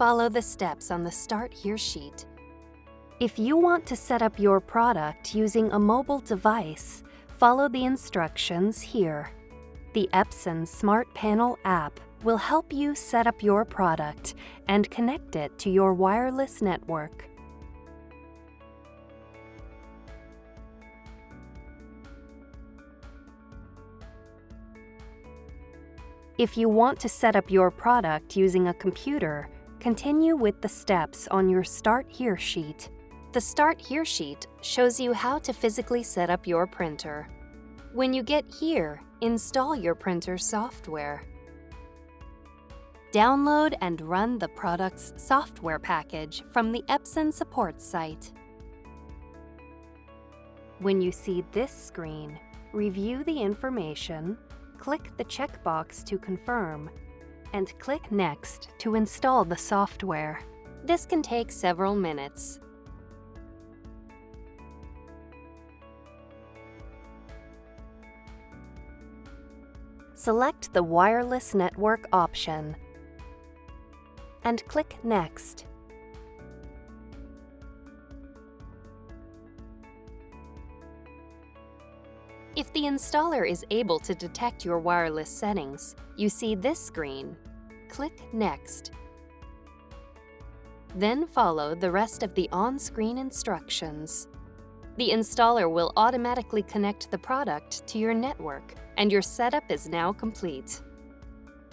follow the steps on the Start Here sheet. If you want to set up your product using a mobile device, follow the instructions here. The Epson Smart Panel app will help you set up your product and connect it to your wireless network. If you want to set up your product using a computer, continue with the steps on your Start Here sheet. The Start Here sheet shows you how to physically set up your printer. When you get here, install your printer software. Download and run the product's software package from the Epson support site. When you see this screen, review the information, click the checkbox to confirm, and click Next to install the software. This can take several minutes. Select the Wireless Network option and click Next. If the installer is able to detect your wireless settings, you see this screen. Click Next. Then follow the rest of the on-screen instructions. The installer will automatically connect the product to your network, and your setup is now complete.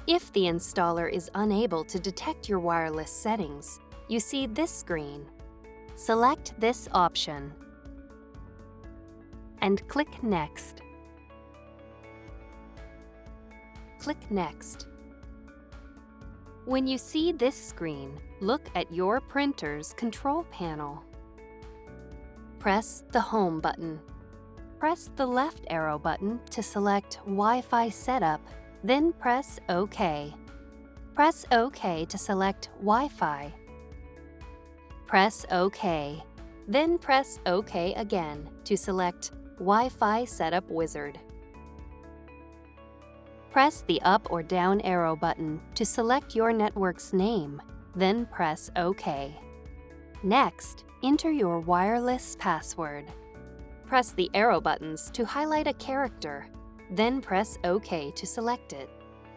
If the installer is unable to detect your wireless settings, you see this screen. Select this option and click Next. Click Next. When you see this screen, look at your printer's control panel. Press the Home button. Press the left arrow button to select Wi-Fi setup, then press OK. Press OK to select Wi-Fi. Press OK, then press OK again to select Wi-Fi Setup Wizard. Press the up or down arrow button to select your network's name, then press OK. Next, enter your wireless password. Press the arrow buttons to highlight a character, then press OK to select it.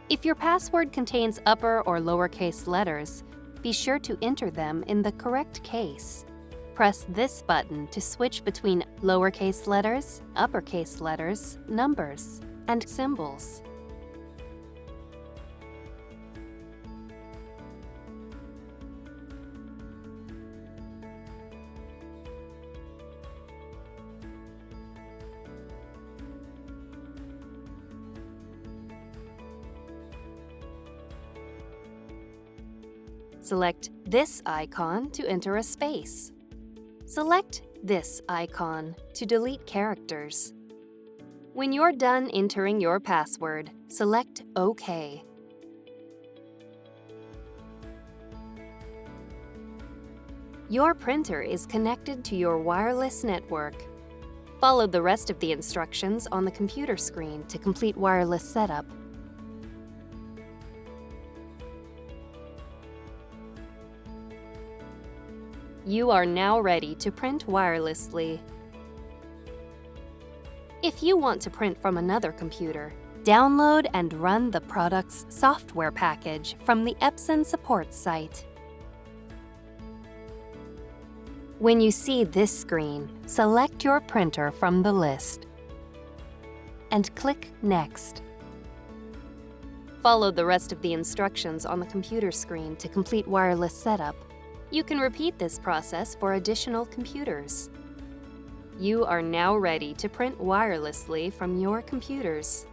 If your password contains upper or lowercase letters, be sure to enter them in the correct case. Press this button to switch between lowercase letters, uppercase letters, numbers, and symbols. Select this icon to enter a space. Select this icon to delete characters. When you're done entering your password, select OK. Your printer is connected to your wireless network. Follow the rest of the instructions on the computer screen to complete wireless setup. You are now ready to print wirelessly. If you want to print from another computer, download and run the product's software package from the Epson support site. When you see this screen, select your printer from the list and click Next. Follow the rest of the instructions on the computer screen to complete wireless setup. You can repeat this process for additional computers. You are now ready to print wirelessly from your computers.